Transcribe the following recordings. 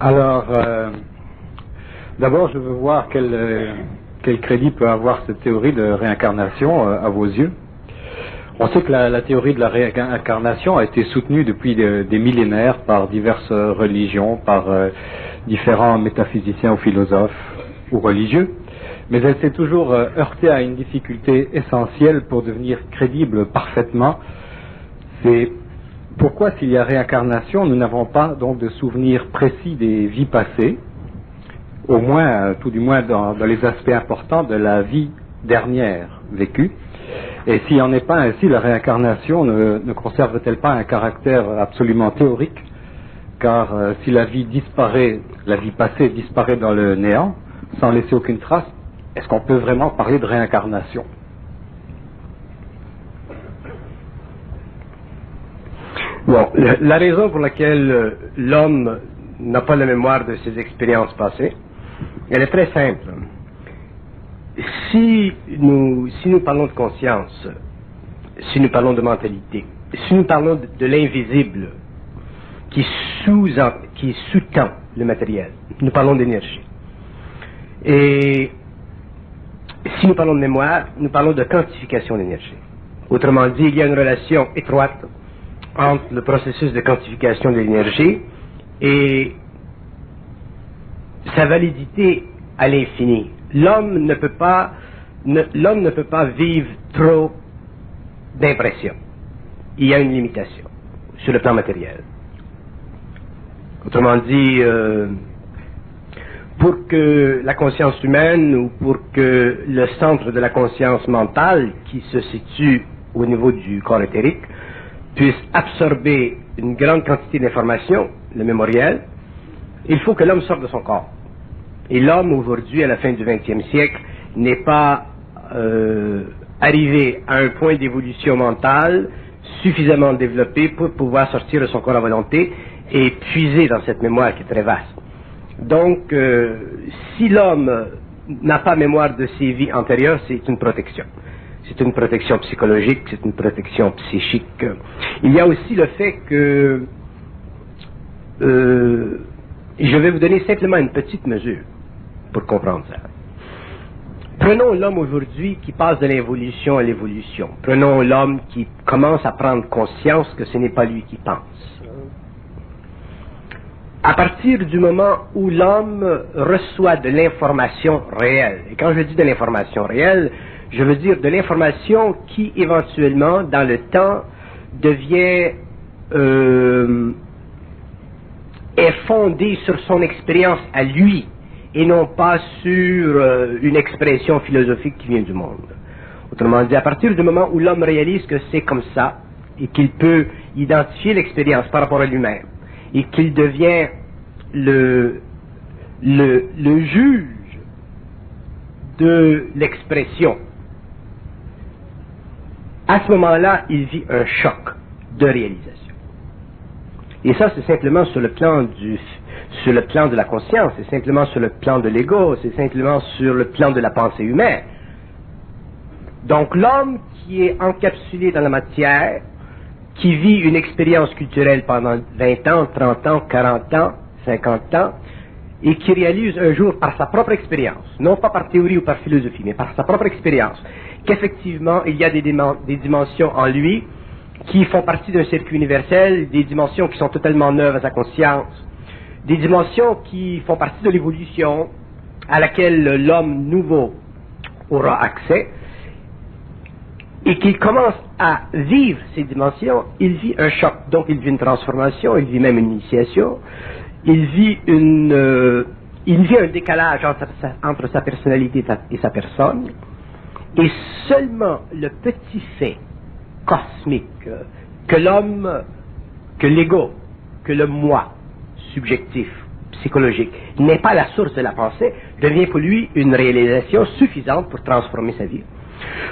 Alors, d'abord, je veux voir quel crédit peut avoir cette théorie de réincarnation à vos yeux. On sait que la théorie de la réincarnation a été soutenue depuis des millénaires par diverses religions, par différents métaphysiciens ou philosophes ou religieux, mais elle s'est toujours heurtée à une difficulté essentielle pour devenir crédible parfaitement. C'est pourquoi, s'il y a réincarnation, nous n'avons pas donc de souvenirs précis des vies passées, au moins, tout du moins dans les aspects importants de la vie dernière vécue. Et s'il n'y en est pas ainsi, la réincarnation ne conserve-t-elle pas un caractère absolument théorique? Car si la vie disparaît, la vie passée disparaît dans le néant, sans laisser aucune trace, est-ce qu'on peut vraiment parler de réincarnation? Bon, la raison pour laquelle l'homme n'a pas la mémoire de ses expériences passées, elle est très simple. Si nous parlons de conscience, si nous parlons de mentalité, si nous parlons de l'invisible qui sous-tend le matériel, nous parlons d'énergie. Et si nous parlons de mémoire, nous parlons de quantification d'énergie. Autrement dit, il y a une relation étroite entre le processus de quantification de l'énergie et sa validité à l'infini. L'homme ne peut pas vivre trop d'impressions. Il y a une limitation sur le plan matériel. Autrement dit, pour que la conscience humaine ou pour que le centre de la conscience mentale qui se situe au niveau du corps éthérique puisse absorber une grande quantité d'informations, le mémoriel, il faut que l'homme sorte de son corps. Et l'homme, aujourd'hui, à la fin du XXe siècle, n'est pas arrivé à un point d'évolution mentale suffisamment développé pour pouvoir sortir de son corps à volonté et puiser dans cette mémoire qui est très vaste. Donc, si l'homme n'a pas mémoire de ses vies antérieures, c'est une protection. C'est une protection psychologique, c'est une protection psychique. Il y a aussi le fait que je vais vous donner simplement une petite mesure pour comprendre ça. Prenons l'homme aujourd'hui qui passe de l'involution à l'évolution. Prenons l'homme qui commence à prendre conscience que ce n'est pas lui qui pense. À partir du moment où l'homme reçoit de l'information réelle, et quand je dis de l'information réelle, je veux dire de l'information qui éventuellement, dans le temps, devient est fondée sur son expérience à lui, et non pas sur une expression philosophique qui vient du monde. Autrement dit, à partir du moment où l'homme réalise que c'est comme ça, et qu'il peut identifier l'expérience par rapport à lui-même, et qu'il devient le juge de l'expression, à ce moment-là, il vit un choc de réalisation. Et ça, c'est simplement sur le plan de la conscience, c'est simplement sur le plan de l'ego, c'est simplement sur le plan de la pensée humaine. Donc l'homme qui est encapsulé dans la matière, qui vit une expérience culturelle pendant 20 ans, 30 ans, 40 ans, 50 ans, et qui réalise un jour par sa propre expérience, non pas par théorie ou par philosophie, mais par sa propre expérience, qu'effectivement il y a des dimensions en lui qui font partie d'un circuit universel, des dimensions qui sont totalement neuves à sa conscience, des dimensions qui font partie de l'évolution à laquelle l'homme nouveau aura accès, et qu'il commence à vivre ces dimensions, il vit un choc. Donc il vit une transformation, il vit même une initiation, il vit un décalage entre sa personnalité et sa personne, et seulement le petit fait cosmique que l'homme, que l'ego, que le moi subjectif, psychologique, n'est pas la source de la pensée, devient pour lui une réalisation suffisante pour transformer sa vie.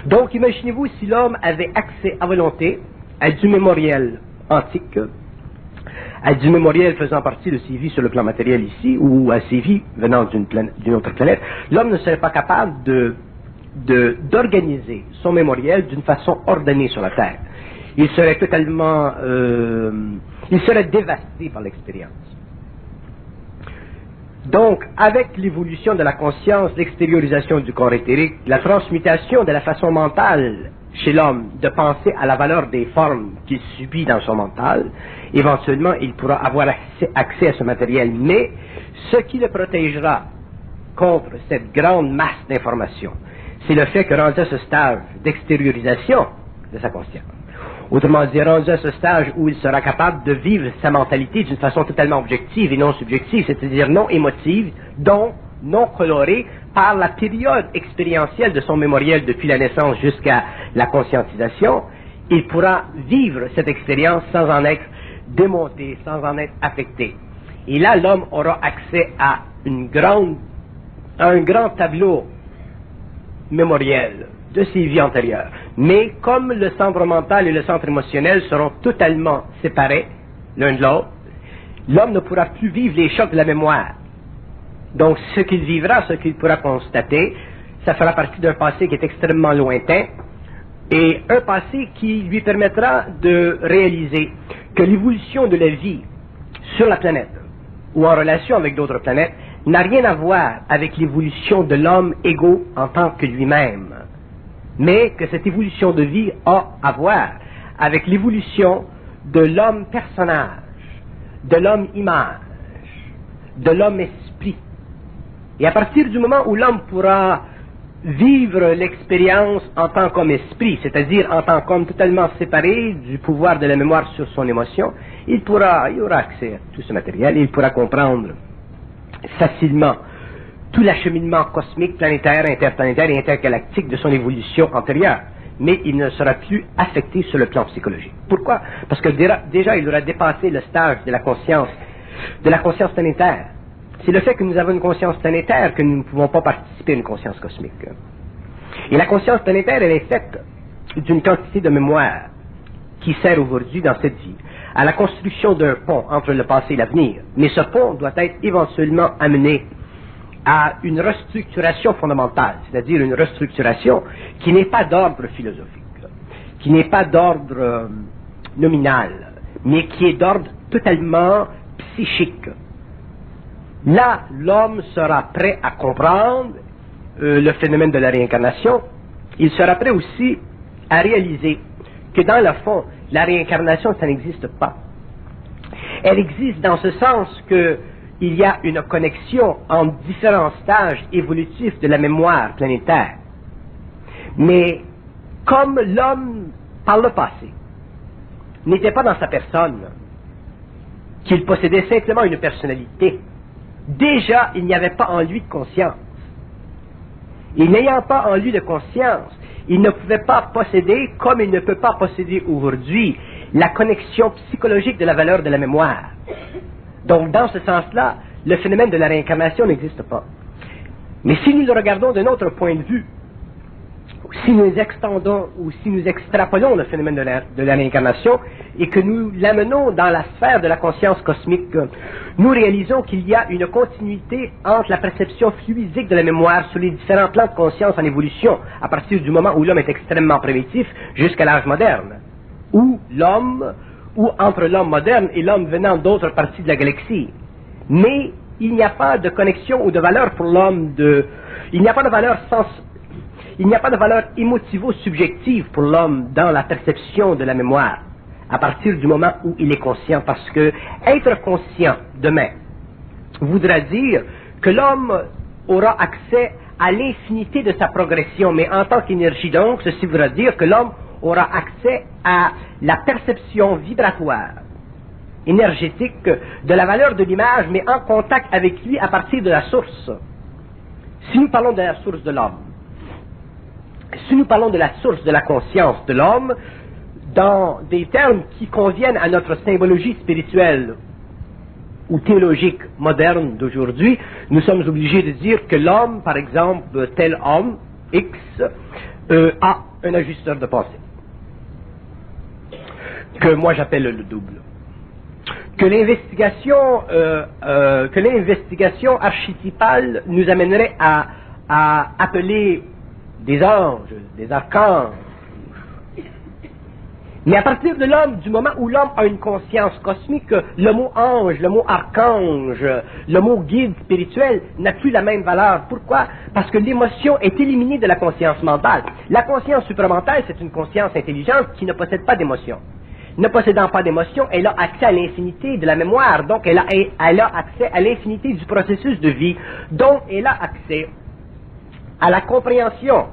Donc imaginez-vous si l'homme avait accès à volonté à du mémoriel antique, à du mémoriel faisant partie de ses vies sur le plan matériel ici, ou à ses vies venant d'une autre planète, l'homme ne serait pas capable d'organiser son mémoriel d'une façon ordonnée sur la Terre. Il serait totalement... il serait dévasté par l'expérience. Donc, avec l'évolution de la conscience, l'extériorisation du corps éthérique, la transmutation de la façon mentale chez l'homme de penser à la valeur des formes qu'il subit dans son mental, éventuellement, il pourra avoir accès à ce matériel. Mais ce qui le protégera contre cette grande masse d'informations, c'est le fait que rendu à ce stage d'extériorisation de sa conscience, autrement dit, rendu à ce stage où il sera capable de vivre sa mentalité d'une façon totalement objective et non subjective, c'est-à-dire non émotive, donc non colorée par la période expérientielle de son mémoriel depuis la naissance jusqu'à la conscientisation, il pourra vivre cette expérience sans en être démonté, sans en être affecté. Et là, l'homme aura accès à un grand tableau mémoriel de ses vies antérieures. Mais comme le centre mental et le centre émotionnel seront totalement séparés l'un de l'autre, l'homme ne pourra plus vivre les chocs de la mémoire. Donc ce qu'il vivra, ce qu'il pourra constater, ça fera partie d'un passé qui est extrêmement lointain et un passé qui lui permettra de réaliser que l'évolution de la vie sur la planète ou en relation avec d'autres planètes n'a rien à voir avec l'évolution de l'homme égaux en tant que lui-même, mais que cette évolution de vie a à voir avec l'évolution de l'homme personnage, de l'homme image, de l'homme esprit. Et à partir du moment où l'homme pourra vivre l'expérience en tant qu'homme esprit, c'est-à-dire en tant qu'homme totalement séparé du pouvoir de la mémoire sur son émotion, il aura accès à tout ce matériel et il pourra comprendre facilement tout l'acheminement cosmique, planétaire, interplanétaire et intergalactique de son évolution antérieure. Mais il ne sera plus affecté sur le plan psychologique. Pourquoi? Parce que déjà il aura dépassé le stage de la conscience planétaire. C'est le fait que nous avons une conscience planétaire que nous ne pouvons pas participer à une conscience cosmique. Et la conscience planétaire, elle est faite d'une quantité de mémoire qui sert aujourd'hui dans cette vie à la construction d'un pont entre le passé et l'avenir. Mais ce pont doit être éventuellement amené à une restructuration fondamentale, c'est-à-dire une restructuration qui n'est pas d'ordre philosophique, qui n'est pas d'ordre nominal, mais qui est d'ordre totalement psychique. Là, l'homme sera prêt à comprendre le phénomène de la réincarnation. Il sera prêt aussi à réaliser que dans le fond, la réincarnation, ça n'existe pas. Elle existe dans ce sens qu'il y a une connexion entre différents stages évolutifs de la mémoire planétaire. Mais comme l'homme, par le passé, n'était pas dans sa personne, qu'il possédait simplement une personnalité, déjà, il n'y avait pas en lui de conscience. Et n'ayant pas en lui de conscience, il ne pouvait pas posséder, comme il ne peut pas posséder aujourd'hui, la connexion psychologique de la valeur de la mémoire. Donc, dans ce sens-là, le phénomène de la réincarnation n'existe pas. Mais si nous le regardons d'un autre point de vue, si nous extendons ou si nous extrapolons le phénomène de la réincarnation et que nous l'amenons dans la sphère de la conscience cosmique, nous réalisons qu'il y a une continuité entre la perception fluidique de la mémoire sur les différents plans de conscience en évolution, à partir du moment où l'homme est extrêmement primitif jusqu'à l'âge moderne, ou entre l'homme moderne et l'homme venant d'autres parties de la galaxie. Mais il n'y a pas de connexion ou de valeur pour l'homme il n'y a pas de valeur il n'y a pas de valeur émotivo-subjective pour l'homme dans la perception de la mémoire, à partir du moment où il est conscient, parce que être conscient demain voudra dire que l'homme aura accès à l'infinité de sa progression, mais en tant qu'énergie donc, ceci voudra dire que l'homme aura accès à la perception vibratoire, énergétique de la valeur de l'image, mais en contact avec lui à partir de la source. Si nous parlons de la source de l'homme, si nous parlons de la source de la conscience de l'homme, dans des termes qui conviennent à notre symbologie spirituelle ou théologique moderne d'aujourd'hui, nous sommes obligés de dire que l'homme, par exemple, tel homme, X, a un ajusteur de pensée, que moi j'appelle le double. Que l'investigation archétypale nous amènerait à appeler des anges, des archanges, Mais à partir de l'homme, du moment où l'homme a une conscience cosmique, le mot ange, le mot archange, le mot guide spirituel n'a plus la même valeur. Pourquoi? Parce que l'émotion est éliminée de la conscience mentale. La conscience supramentale, c'est une conscience intelligente qui ne possède pas d'émotion. Ne possédant pas d'émotion, elle a accès à l'infinité de la mémoire, donc elle a accès à l'infinité du processus de vie, donc elle a accès à la compréhension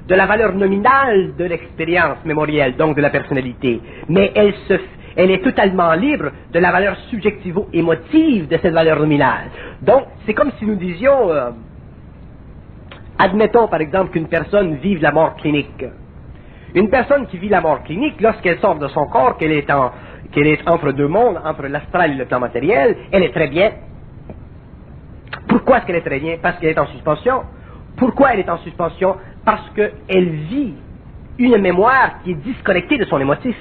de la valeur nominale de l'expérience mémorielle, donc de la personnalité. Mais elle est totalement libre de la valeur subjectivo-émotive de cette valeur nominale. Donc, c'est comme si nous disions, admettons par exemple qu'une personne vive la mort clinique. Une personne qui vit la mort clinique, lorsqu'elle sort de son corps, qu'elle est entre deux mondes, entre l'astral et le plan matériel, elle est très bien. Pourquoi est-ce qu'elle est très bien? Parce qu'elle est en suspension. Pourquoi elle est en suspension? Parce qu'elle vit une mémoire qui est disconnectée de son émotif.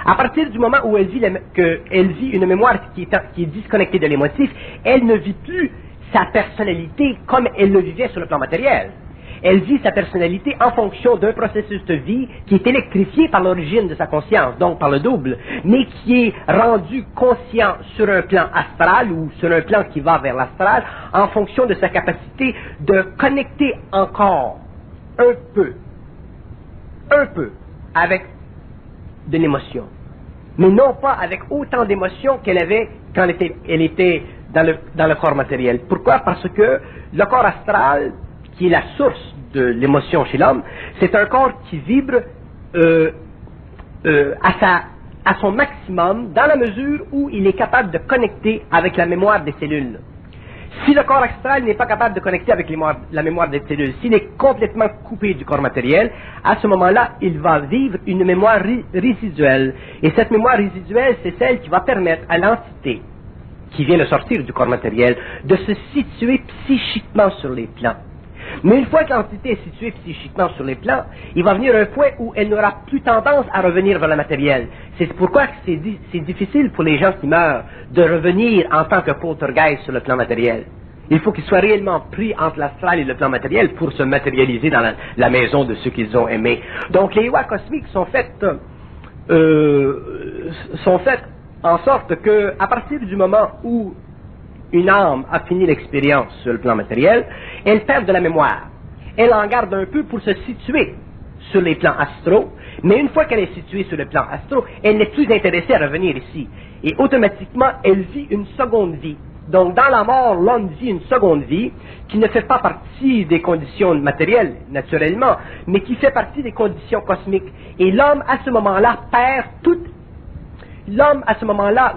À partir du moment où elle vit une mémoire qui est disconnectée de l'émotif, elle ne vit plus sa personnalité comme elle le vivait sur le plan matériel. Elle vit sa personnalité en fonction d'un processus de vie qui est électrifié par l'origine de sa conscience, donc par le double, mais qui est rendu conscient sur un plan astral ou sur un plan qui va vers l'astral en fonction de sa capacité de connecter encore un peu avec de l'émotion, mais non pas avec autant d'émotion qu'elle avait quand elle était dans le corps matériel. Pourquoi? Parce que le corps astral, qui est la source de l'émotion chez l'homme, c'est un corps qui vibre à son maximum dans la mesure où il est capable de connecter avec la mémoire des cellules. Si le corps astral n'est pas capable de connecter avec la mémoire des cellules, s'il est complètement coupé du corps matériel, à ce moment-là, il va vivre une mémoire résiduelle. Et cette mémoire résiduelle, c'est celle qui va permettre à l'entité qui vient de sortir du corps matériel de se situer psychiquement sur les plans. Mais une fois que l'entité est située psychiquement sur les plans, il va venir un point où elle n'aura plus tendance à revenir vers le matériel. C'est pourquoi c'est difficile pour les gens qui meurent de revenir en tant que poltergeist sur le plan matériel. Il faut qu'ils soient réellement pris entre l'astral et le plan matériel pour se matérialiser dans la maison de ceux qu'ils ont aimés. Donc les lois cosmiques sont faites en sorte que, à partir du moment où une âme a fini l'expérience sur le plan matériel, elle perd de la mémoire. Elle en garde un peu pour se situer sur les plans astraux, mais une fois qu'elle est située sur le plan astral, elle n'est plus intéressée à revenir ici. Et automatiquement, elle vit une seconde vie. Donc, dans la mort, l'homme vit une seconde vie qui ne fait pas partie des conditions matérielles, naturellement, mais qui fait partie des conditions cosmiques. Et l'homme, à ce moment-là,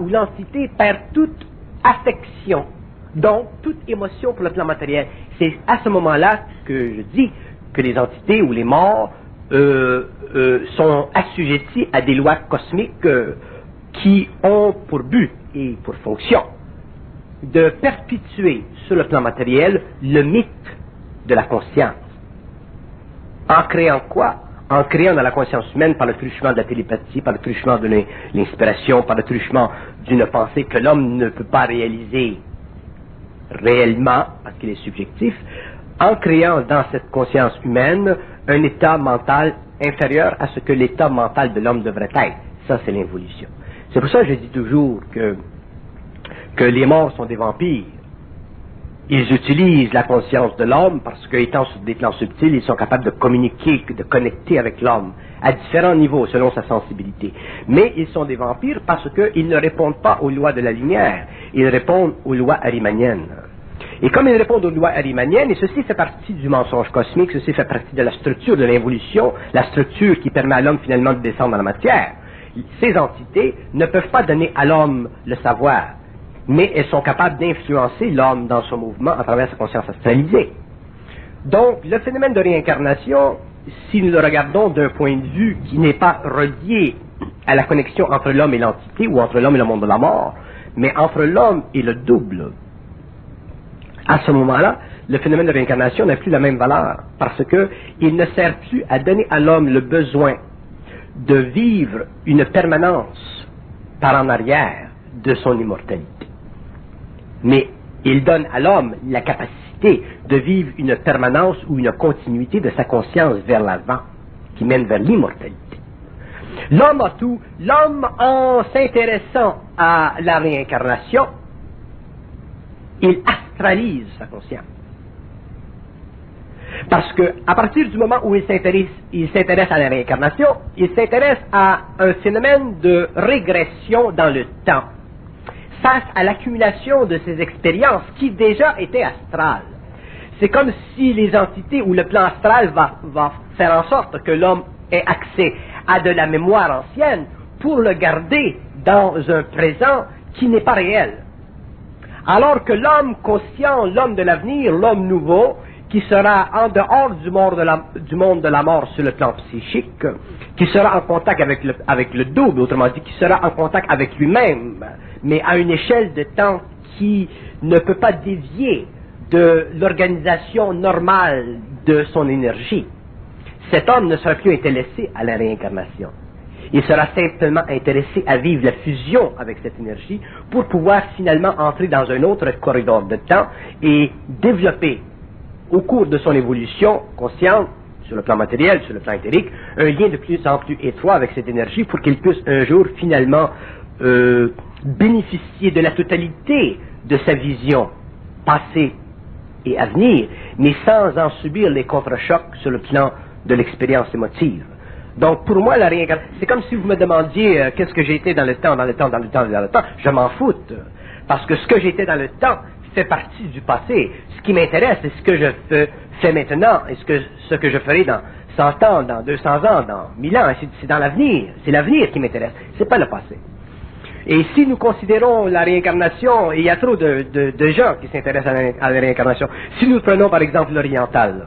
où l'entité perd toute affection, donc toute émotion pour le plan matériel. C'est à ce moment-là que je dis que les entités ou les morts sont assujettis à des lois cosmiques qui ont pour but et pour fonction de perpétuer sur le plan matériel le mythe de la conscience. En créant quoi? En créant dans la conscience humaine, par le truchement de la télépathie, par le truchement de l'inspiration, par le truchement d'une pensée que l'homme ne peut pas réaliser réellement, parce qu'il est subjectif, en créant dans cette conscience humaine un état mental inférieur à ce que l'état mental de l'homme devrait être. Ça, c'est l'involution. C'est pour ça que je dis toujours que les morts sont des vampires. Ils utilisent la conscience de l'homme parce qu'étant sur des plans subtils, ils sont capables de communiquer, de connecter avec l'homme à différents niveaux selon sa sensibilité. Mais ils sont des vampires parce qu'ils ne répondent pas aux lois de la lumière, ils répondent aux lois arimaniennes. Et comme ils répondent aux lois arimaniennes, et ceci fait partie du mensonge cosmique, ceci fait partie de la structure de l'involution, la structure qui permet à l'homme finalement de descendre dans la matière, ces entités ne peuvent pas donner à l'homme le savoir, mais elles sont capables d'influencer l'homme dans son mouvement à travers sa conscience astralisée. Donc, le phénomène de réincarnation, si nous le regardons d'un point de vue qui n'est pas relié à la connexion entre l'homme et l'entité, ou entre l'homme et le monde de la mort, mais entre l'homme et le double, à ce moment-là, le phénomène de réincarnation n'a plus la même valeur, parce qu'il ne sert plus à donner à l'homme le besoin de vivre une permanence par en arrière de son immortalité. Mais il donne à l'homme la capacité de vivre une permanence ou une continuité de sa conscience vers l'avant, qui mène vers l'immortalité. L'homme a tout. L'homme, en s'intéressant à la réincarnation, il astralise sa conscience. Parce que, à partir du moment où il s'intéresse à la réincarnation, il s'intéresse à un phénomène de régression dans le temps, face à l'accumulation de ces expériences qui déjà étaient astrales. C'est comme si les entités ou le plan astral va faire en sorte que l'homme ait accès à de la mémoire ancienne pour le garder dans un présent qui n'est pas réel. Alors que l'homme conscient, l'homme de l'avenir, l'homme nouveau, qui sera en dehors du monde de la mort sur le plan psychique, qui sera en contact avec le double, autrement dit, qui sera en contact avec lui-même, mais à une échelle de temps qui ne peut pas dévier de l'organisation normale de son énergie. Cet homme ne sera plus intéressé à la réincarnation. Il sera simplement intéressé à vivre la fusion avec cette énergie pour pouvoir finalement entrer dans un autre corridor de temps et développer au cours de son évolution consciente, sur le plan matériel, sur le plan éthérique, un lien de plus en plus étroit avec cette énergie pour qu'il puisse un jour finalement bénéficier de la totalité de sa vision passée et à venir, mais sans en subir les contre-chocs sur le plan de l'expérience émotive. Donc pour moi, la réincarnation, c'est comme si vous me demandiez qu'est-ce que j'ai été dans le temps, je m'en foute, parce que ce que j'étais dans le temps fait partie du passé. Ce qui m'intéresse, c'est ce que je fais maintenant, et ce que je ferai dans 100 ans, dans 200 ans, dans 1000 ans, c'est dans l'avenir. C'est l'avenir qui m'intéresse, c'est pas le passé. Et si nous considérons la réincarnation, et il y a trop de gens qui s'intéressent à la réincarnation, si nous prenons par exemple l'oriental,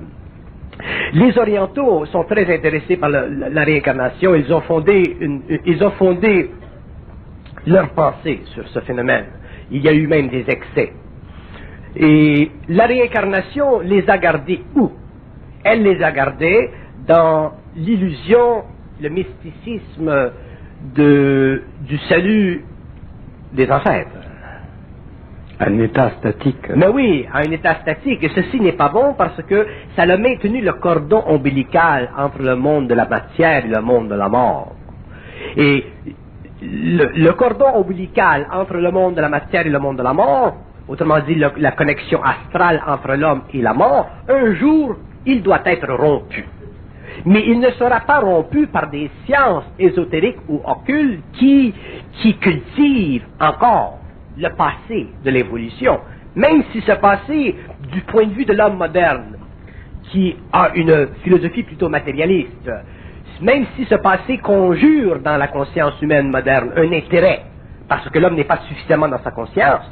les orientaux sont très intéressés par la réincarnation, ils ont fondé leur pensée sur ce phénomène. Il y a eu même des excès. Et la réincarnation les a gardés où? Elle les a gardés dans l'illusion, le mysticisme du salut des ancêtres. Un état statique. Mais oui, un état statique. Et ceci n'est pas bon parce que ça a maintenu le cordon ombilical entre le monde de la matière et le monde de la mort. Et le cordon ombilical entre le monde de la matière et le monde de la mort, autrement dit la connexion astrale entre l'homme et la mort, un jour, il doit être rompu. Mais il ne sera pas rompu par des sciences ésotériques ou occultes qui cultivent encore le passé de l'évolution. Même si ce passé, du point de vue de l'homme moderne, qui a une philosophie plutôt matérialiste, même si ce passé conjure dans la conscience humaine moderne un intérêt, parce que l'homme n'est pas suffisamment dans sa conscience,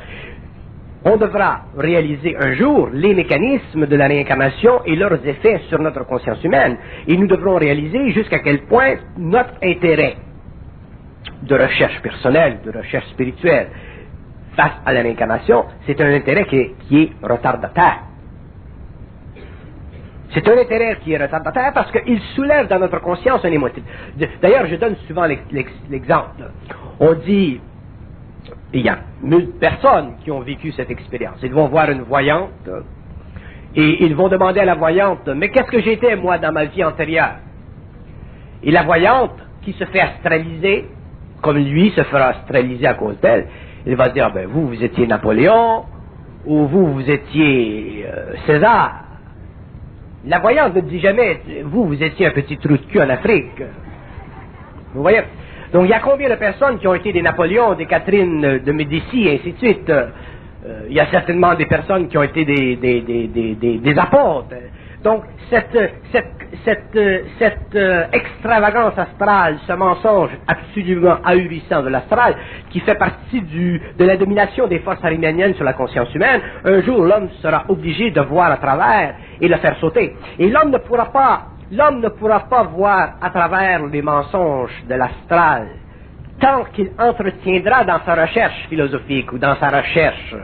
on devra réaliser un jour les mécanismes de la réincarnation et leurs effets sur notre conscience humaine. Et nous devrons réaliser jusqu'à quel point notre intérêt de recherche personnelle, de recherche spirituelle, face à la réincarnation, c'est un intérêt qui est retardataire. C'est un intérêt qui est retardataire parce qu'il soulève dans notre conscience un émotif. D'ailleurs, je donne souvent l'exemple. On dit, il y a 1000 personnes qui ont vécu cette expérience. Ils vont voir une voyante et ils vont demander à la voyante, mais qu'est-ce que j'étais moi dans ma vie antérieure? Et la voyante, qui se fait astraliser, comme lui se fera astraliser à cause d'elle, il va se dire, ben vous étiez Napoléon, ou vous étiez César. La voyante ne dit jamais, vous étiez un petit trou de cul en Afrique. Vous voyez? Donc il y a combien de personnes qui ont été des Napoléons, des Catherine de Médicis, et ainsi de suite. Il y a certainement des personnes qui ont été des apôtres. Donc cette extravagance astrale, ce mensonge absolument ahurissant de l'astral, qui fait partie de la domination des forces ariméniennes sur la conscience humaine, un jour l'homme sera obligé de voir à travers et le faire sauter. Et l'homme ne pourra pas voir à travers les mensonges de l'astral tant qu'il entretiendra dans sa recherche philosophique ou dans sa recherche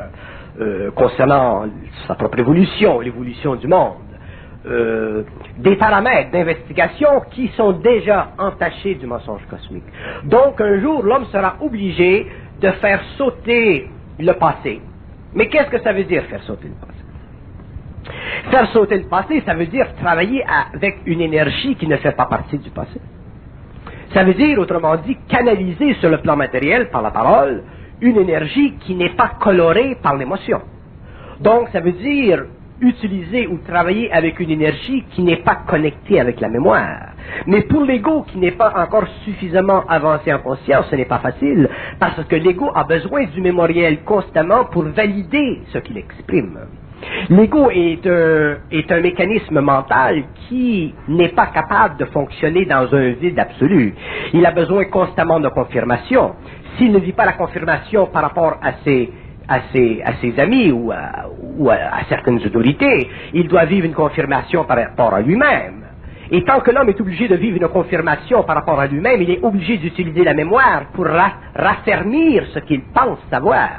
concernant sa propre évolution, l'évolution du monde, des paramètres d'investigation qui sont déjà entachés du mensonge cosmique. Donc un jour l'homme sera obligé de faire sauter le passé. Mais qu'est-ce que ça veut dire faire sauter le passé? Faire sauter le passé, ça veut dire travailler avec une énergie qui ne fait pas partie du passé. Ça veut dire, autrement dit, canaliser sur le plan matériel, par la parole, une énergie qui n'est pas colorée par l'émotion. Donc, ça veut dire utiliser ou travailler avec une énergie qui n'est pas connectée avec la mémoire. Mais pour l'ego qui n'est pas encore suffisamment avancé en conscience, ce n'est pas facile, parce que l'ego a besoin du mémoriel constamment pour valider ce qu'il exprime. L'ego est un mécanisme mental qui n'est pas capable de fonctionner dans un vide absolu. Il a besoin constamment de confirmation. S'il ne vit pas la confirmation par rapport à ses amis ou à certaines autorités, il doit vivre une confirmation par rapport à lui-même. Et tant que l'homme est obligé de vivre une confirmation par rapport à lui-même, il est obligé d'utiliser la mémoire pour raffermir ce qu'il pense savoir.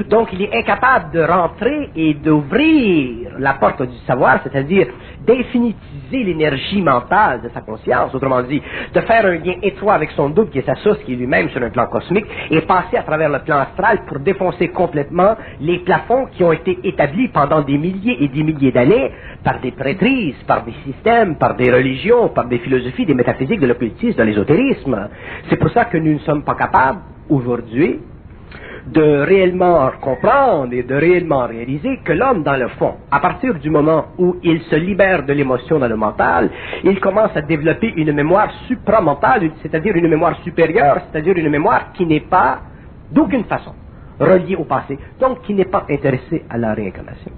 Donc il est incapable de rentrer et d'ouvrir la porte du savoir, c'est-à-dire d'infinitiser l'énergie mentale de sa conscience, autrement dit, de faire un lien étroit avec son double qui est sa source, qui est lui-même sur un plan cosmique, et passer à travers le plan astral pour défoncer complètement les plafonds qui ont été établis pendant des milliers et des milliers d'années par des prêtrises, par des systèmes, par des religions, par des philosophies, des métaphysiques, de l'occultisme, de l'ésotérisme. C'est pour ça que nous ne sommes pas capables, aujourd'hui, de réellement comprendre et de réellement réaliser que l'homme, dans le fond, à partir du moment où il se libère de l'émotion dans le mental, il commence à développer une mémoire supramentale, c'est-à-dire une mémoire supérieure, c'est-à-dire une mémoire qui n'est pas, d'aucune façon, reliée au passé, donc qui n'est pas intéressée à la réincarnation.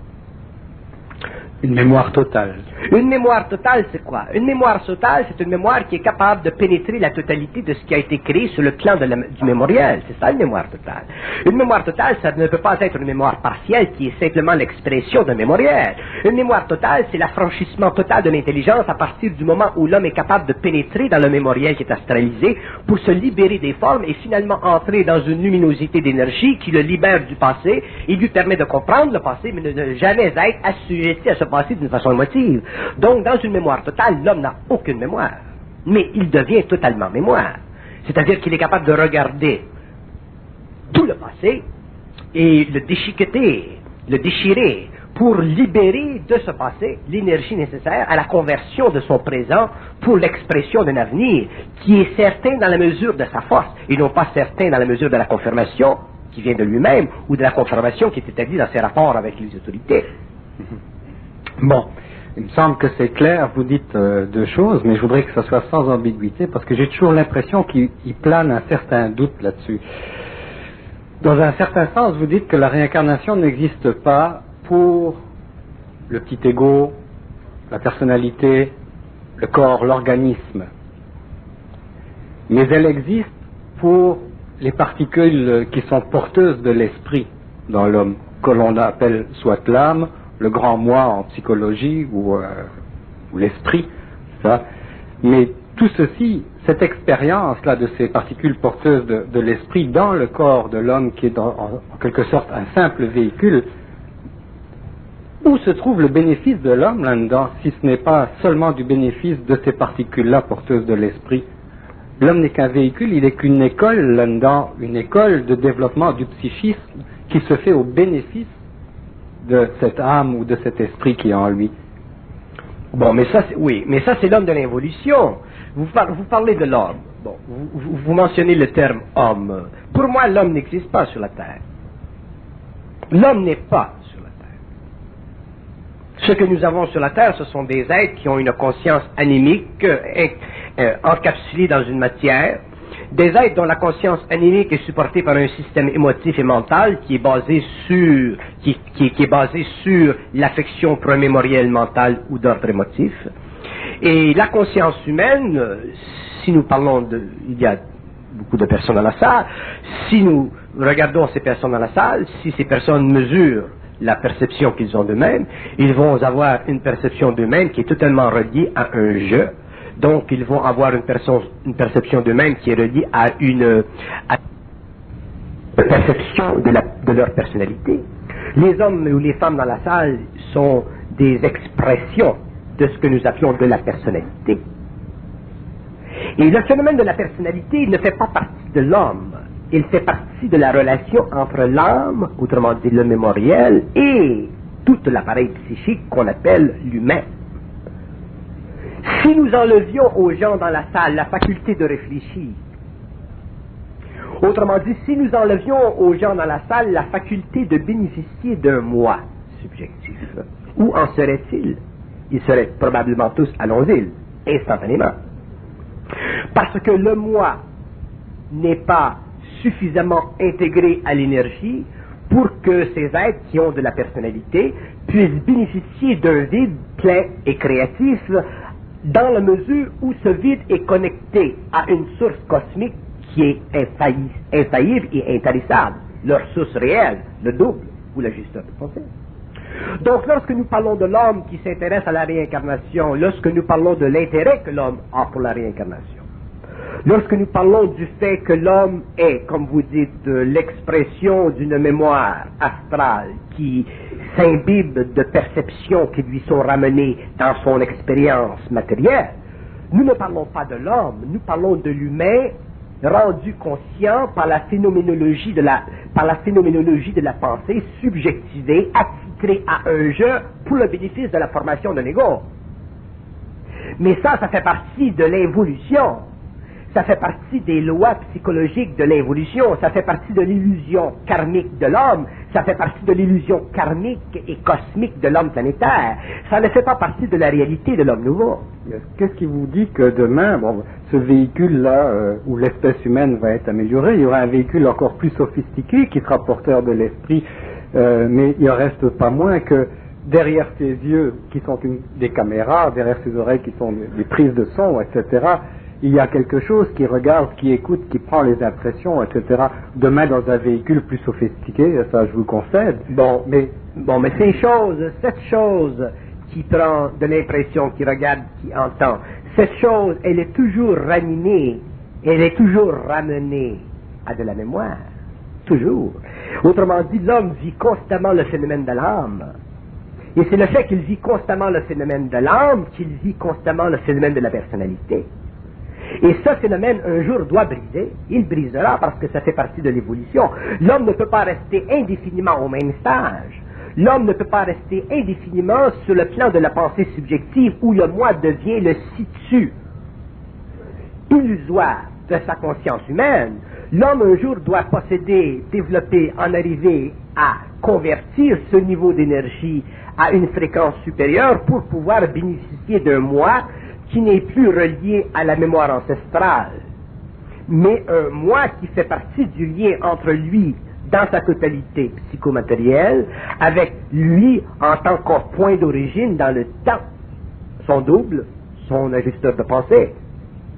Une mémoire totale. Une mémoire totale, c'est quoi? Une mémoire totale, c'est une mémoire qui est capable de pénétrer la totalité de ce qui a été créé sur le plan du mémoriel. C'est ça, une mémoire totale. Une mémoire totale, ça ne peut pas être une mémoire partielle qui est simplement l'expression d'un mémoriel. Une mémoire totale, c'est l'affranchissement total de l'intelligence à partir du moment où l'homme est capable de pénétrer dans le mémoriel qui est astralisé pour se libérer des formes et finalement entrer dans une luminosité d'énergie qui le libère du passé et lui permet de comprendre le passé, mais de ne jamais être assujetti à ce passé d'une façon émotive. Donc, dans une mémoire totale, l'homme n'a aucune mémoire. Mais il devient totalement mémoire. C'est-à-dire qu'il est capable de regarder tout le passé et le déchiqueter, le déchirer, pour libérer de ce passé l'énergie nécessaire à la conversion de son présent pour l'expression d'un avenir qui est certain dans la mesure de sa force et non pas certain dans la mesure de la confirmation qui vient de lui-même ou de la confirmation qui est établie dans ses rapports avec les autorités. Bon, il me semble que c'est clair, vous dites deux choses, mais je voudrais que ça soit sans ambiguïté, parce que j'ai toujours l'impression qu'il plane un certain doute là-dessus. Dans un certain sens, vous dites que la réincarnation n'existe pas pour le petit ego, la personnalité, le corps, l'organisme. Mais elle existe pour les particules qui sont porteuses de l'esprit dans l'homme, que l'on appelle soit l'âme, le grand moi en psychologie ou l'esprit, ça. Mais tout ceci, cette expérience-là de ces particules porteuses de l'esprit dans le corps de l'homme qui est en quelque sorte un simple véhicule, où se trouve le bénéfice de l'homme là-dedans, si ce n'est pas seulement du bénéfice de ces particules-là porteuses de l'esprit? L'homme n'est qu'un véhicule, il n'est qu'une école là-dedans, une école de développement du psychisme qui se fait au bénéfice de cette âme ou de cet esprit qui est en lui. Bon, mais ça, oui, mais ça c'est l'homme de l'involution. Vous parlez de l'homme. Bon, vous mentionnez le terme homme. Pour moi, l'homme n'existe pas sur la terre. L'homme n'est pas sur la terre. Ce que nous avons sur la terre, ce sont des êtres qui ont une conscience anémique, encapsulée dans une matière, des êtres dont la conscience anémique est supportée par un système émotif et mental qui est basé sur, qui est basé sur l'affection pour un mémoriel mental ou d'ordre émotif. Et la conscience humaine, si nous parlons il y a beaucoup de personnes dans la salle, si nous regardons ces personnes dans la salle, si ces personnes mesurent la perception qu'ils ont d'eux-mêmes, ils vont avoir une perception d'eux-mêmes qui est totalement reliée à un je. Donc, ils vont avoir une perception d'eux-mêmes qui est reliée à une perception de leur personnalité. Les hommes ou les femmes dans la salle sont des expressions de ce que nous appelons de la personnalité. Et le phénomène de la personnalité ne fait pas partie de l'homme. Il fait partie de la relation entre l'âme, autrement dit le mémoriel, et tout l'appareil psychique qu'on appelle l'humain. Si nous enlevions aux gens dans la salle la faculté de réfléchir, autrement dit, si nous enlevions aux gens dans la salle la faculté de bénéficier d'un moi subjectif, où en seraient-ils? Ils seraient probablement tous à Longville, instantanément. Parce que le moi n'est pas suffisamment intégré à l'énergie pour que ces êtres qui ont de la personnalité puissent bénéficier d'un vide plein et créatif dans la mesure où ce vide est connecté à une source cosmique qui est infaillible et intarissable, leur source réelle, le double ou la justeur de pensée. Donc, lorsque nous parlons de l'homme qui s'intéresse à la réincarnation, lorsque nous parlons de l'intérêt que l'homme a pour la réincarnation, lorsque nous parlons du fait que l'homme est, comme vous dites, l'expression d'une mémoire astrale qui s'imbibe de perceptions qui lui sont ramenées dans son expérience matérielle, nous ne parlons pas de l'homme, nous parlons de l'humain rendu conscient par la phénoménologie de la pensée subjectivée, attitrée à un jeu pour le bénéfice de la formation de l'ego. Mais ça fait partie de l'évolution. Ça fait partie des lois psychologiques de l'évolution, ça fait partie de l'illusion karmique de l'homme, ça fait partie de l'illusion karmique et cosmique de l'homme planétaire. Ça ne fait pas partie de la réalité de l'homme nouveau. Qu'est-ce qui vous dit que demain, ce véhicule-là, où l'espèce humaine va être améliorée, il y aura un véhicule encore plus sophistiqué qui sera porteur de l'esprit, mais il ne reste pas moins que derrière ses yeux, qui sont des caméras, derrière ses oreilles, qui sont des prises de son, etc., il y a quelque chose qui regarde, qui écoute, qui prend les impressions, etc. Demain, dans un véhicule plus sophistiqué, ça je vous concède. Mais cette chose qui prend de l'impression, qui regarde, qui entend, cette chose, elle est toujours ranimée, elle est toujours ramenée à de la mémoire. Toujours. Autrement dit, l'homme vit constamment le phénomène de l'âme. Et c'est le fait qu'il vit constamment le phénomène de l'âme qu'il vit constamment le phénomène de la personnalité. Et ce phénomène, un jour, doit briser. Il brisera parce que ça fait partie de l'évolution. L'homme ne peut pas rester indéfiniment au même stage. L'homme ne peut pas rester indéfiniment sur le plan de la pensée subjective où le moi devient le situ illusoire de sa conscience humaine. L'homme, un jour, doit posséder, développer, en arriver à convertir ce niveau d'énergie à une fréquence supérieure pour pouvoir bénéficier d'un moi qui n'est plus relié à la mémoire ancestrale, mais un moi qui fait partie du lien entre lui, dans sa totalité psychomatérielle, avec lui en tant que point d'origine dans le temps, son double, son ajusteur de pensée.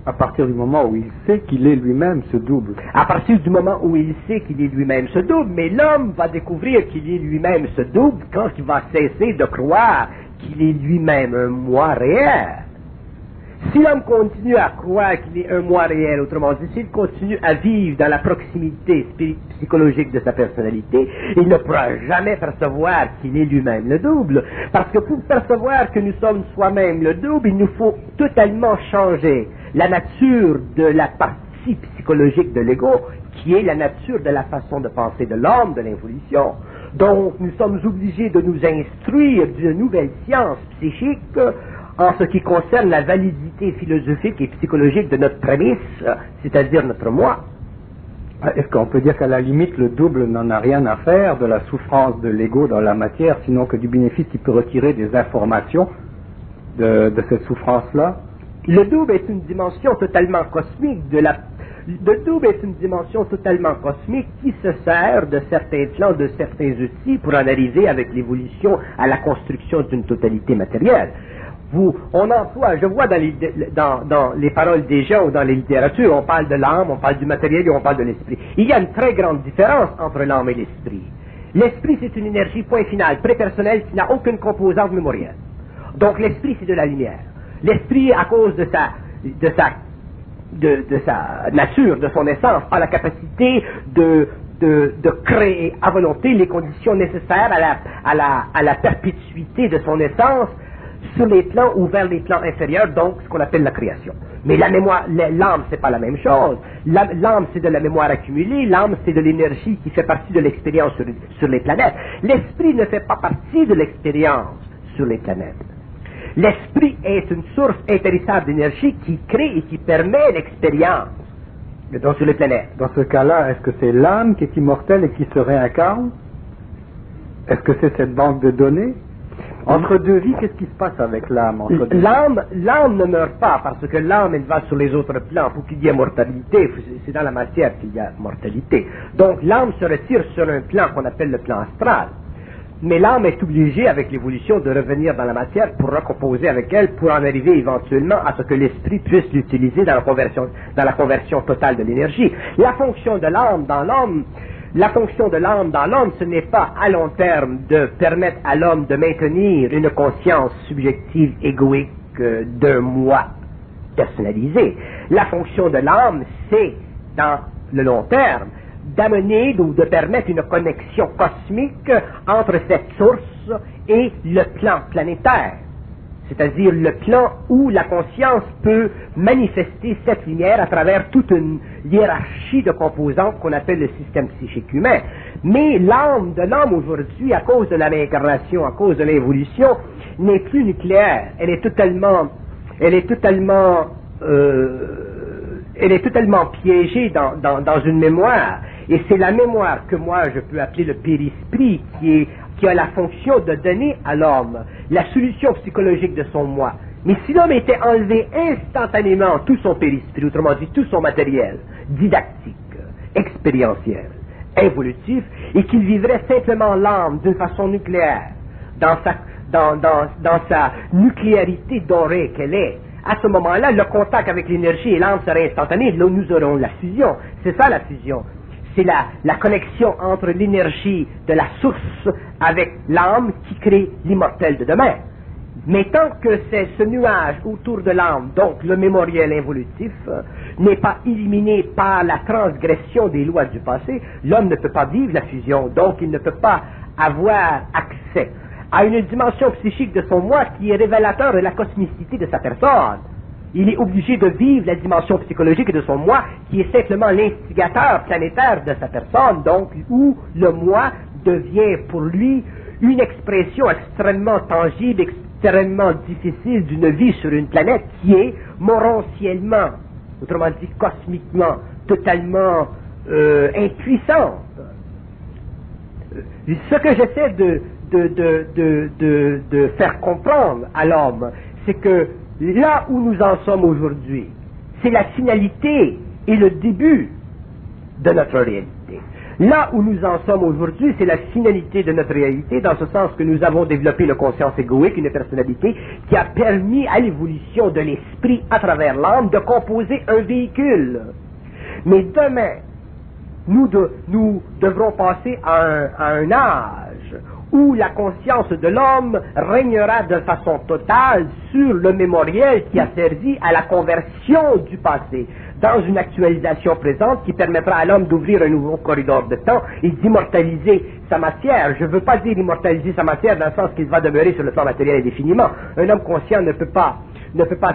À partir du moment où il sait qu'il est lui-même ce double. À partir du moment où il sait qu'il est lui-même ce double, mais l'homme va découvrir qu'il est lui-même ce double quand il va cesser de croire qu'il est lui-même un moi réel. Si l'homme continue à croire qu'il est un moi réel, autrement dit, s'il continue à vivre dans la proximité psychologique de sa personnalité, il ne pourra jamais percevoir qu'il est lui-même le double. Parce que pour percevoir que nous sommes soi-même le double, il nous faut totalement changer la nature de la partie psychologique de l'ego, qui est la nature de la façon de penser de l'homme, de l'évolution. Donc, nous sommes obligés de nous instruire d'une nouvelle science psychique en ce qui concerne la validité philosophique et psychologique de notre prémisse, c'est-à-dire notre moi. Est-ce qu'on peut dire qu'à la limite, le double n'en a rien à faire de la souffrance de l'ego dans la matière, sinon que du bénéfice, il peut retirer des informations de cette souffrance-là? Le double est une dimension totalement cosmique Le double est une dimension totalement cosmique qui se sert de certains plans, de certains outils pour en arriver avec l'évolution à la construction d'une totalité matérielle. On emploie, je vois dans les paroles des gens ou dans les littératures, on parle de l'âme, on parle du matériel et on parle de l'esprit. Il y a une très grande différence entre l'âme et l'esprit. L'esprit, c'est une énergie point final, prépersonnelle, qui n'a aucune composante mémorielle. Donc l'esprit, c'est de la lumière. L'esprit, à cause de sa nature, de son essence, a la capacité de créer à volonté les conditions nécessaires à la perpétuité de son essence sur les plans ou vers les plans inférieurs, donc ce qu'on appelle la création. Mais la mémoire, l'âme, c'est pas la même chose. L'âme, c'est de la mémoire accumulée, l'âme, c'est de l'énergie qui fait partie de l'expérience sur les planètes. L'esprit ne fait pas partie de l'expérience sur les planètes. L'esprit est une source impérissable d'énergie qui crée et qui permet l'expérience sur les planètes. Dans ce cas-là, est-ce que c'est l'âme qui est immortelle et qui se réincarne? Est-ce que c'est cette banque de données? Entre deux vies, qu'est-ce qui se passe avec l'âme? L'âme ne meurt pas, parce que l'âme, elle va sur les autres plans. Pour qu'il y ait mortalité, c'est dans la matière qu'il y a mortalité. Donc l'âme se retire sur un plan qu'on appelle le plan astral. Mais l'âme est obligée, avec l'évolution, de revenir dans la matière pour recomposer avec elle, pour en arriver éventuellement à ce que l'esprit puisse l'utiliser dans la conversion totale de l'énergie. La fonction de l'âme dans l'homme, ce n'est pas à long terme de permettre à l'homme de maintenir une conscience subjective égoïque d'un moi personnalisé. La fonction de l'âme, c'est, dans le long terme, d'amener ou de permettre une connexion cosmique entre cette source et le plan planétaire. C'est-à-dire le plan où la conscience peut manifester cette lumière à travers toute une hiérarchie de composantes qu'on appelle le système psychique humain. Mais l'âme de l'homme aujourd'hui, à cause de la réincarnation, à cause de l'évolution, n'est plus nucléaire. Elle est totalement piégée dans une mémoire. Et c'est la mémoire que moi je peux appeler le périsprit qui a la fonction de donner à l'homme la solution psychologique de son moi. Mais si l'homme était enlevé instantanément tout son périsprit, autrement dit tout son matériel didactique, expérientiel, évolutif, et qu'il vivrait simplement l'âme d'une façon nucléaire, dans sa nucléarité dorée qu'elle est, à ce moment-là, le contact avec l'énergie et l'âme serait instantané. Là, nous aurons la fusion. C'est ça la fusion. C'est la connexion entre l'énergie de la source avec l'âme qui crée l'immortel de demain. Mais tant que c'est ce nuage autour de l'âme, donc le mémoriel involutif, n'est pas éliminé par la transgression des lois du passé, l'homme ne peut pas vivre la fusion, donc il ne peut pas avoir accès à une dimension psychique de son moi qui est révélateur de la cosmicité de sa personne. Il est obligé de vivre la dimension psychologique de son moi qui est simplement l'instigateur planétaire de sa personne, donc où le moi devient pour lui une expression extrêmement tangible, extrêmement difficile d'une vie sur une planète qui est morontiellement, autrement dit cosmiquement, totalement impuissante. Ce que j'essaie de faire comprendre à l'homme, c'est que là où nous en sommes aujourd'hui, c'est la finalité et le début de notre réalité. Là où nous en sommes aujourd'hui, c'est la finalité de notre réalité, dans ce sens que nous avons développé une conscience égoïque, une personnalité qui a permis à l'évolution de l'esprit à travers l'âme de composer un véhicule. Mais demain, nous devrons passer à un âge où la conscience de l'homme régnera de façon totale sur le mémoriel qui a servi à la conversion du passé, dans une actualisation présente qui permettra à l'homme d'ouvrir un nouveau corridor de temps et d'immortaliser sa matière. Je ne veux pas dire immortaliser sa matière dans le sens qu'il va demeurer sur le plan matériel indéfiniment. Un homme conscient ne peut pas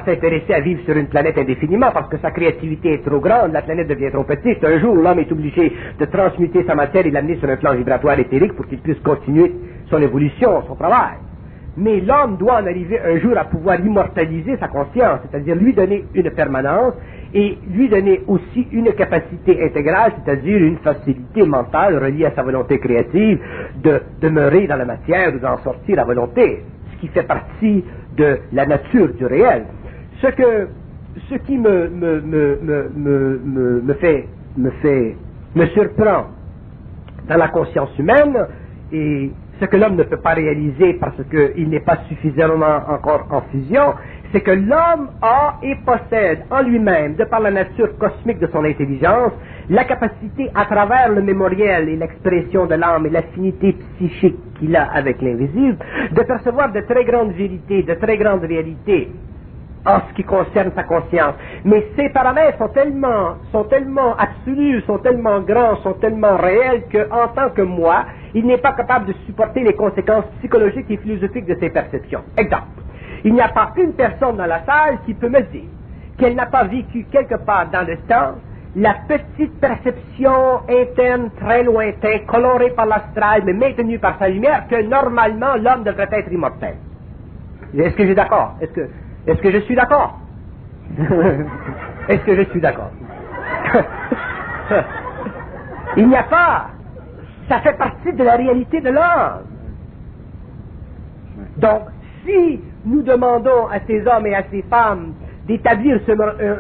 s'intéresser à vivre sur une planète indéfiniment parce que sa créativité est trop grande, la planète devient trop petite. Un jour, l'homme est obligé de transmuter sa matière et l'amener sur un plan vibratoire éthérique pour qu'il puisse continuer son évolution, son travail. Mais l'homme doit en arriver un jour à pouvoir immortaliser sa conscience, c'est-à-dire lui donner une permanence et lui donner aussi une capacité intégrale, c'est-à-dire une facilité mentale reliée à sa volonté créative de demeurer dans la matière ou d'en sortir à volonté, ce qui fait partie de la nature du réel. Ce qui me surprend dans la conscience humaine et ce que l'homme ne peut pas réaliser parce qu'il n'est pas suffisamment encore en fusion, c'est que l'homme a et possède en lui-même, de par la nature cosmique de son intelligence, la capacité à travers le mémoriel et l'expression de l'âme et l'affinité psychique qu'il a avec l'invisible, de percevoir de très grandes vérités, de très grandes réalités en ce qui concerne sa conscience. Mais ces paramètres sont tellement absolus, sont tellement grands, sont tellement réels qu'en tant que moi, il n'est pas capable de supporter les conséquences psychologiques et philosophiques de ces perceptions. Exemple, il n'y a pas une personne dans la salle qui peut me dire qu'elle n'a pas vécu quelque part dans le temps la petite perception interne très lointaine, colorée par l'astral, mais maintenue par sa lumière, que normalement l'homme devrait être immortel. Est-ce que j'ai d'accord? Est-ce que je suis d'accord? Est-ce que je suis d'accord? Il n'y a pas. Ça fait partie de la réalité de l'homme. Donc, si nous demandons à ces hommes et à ces femmes d'établir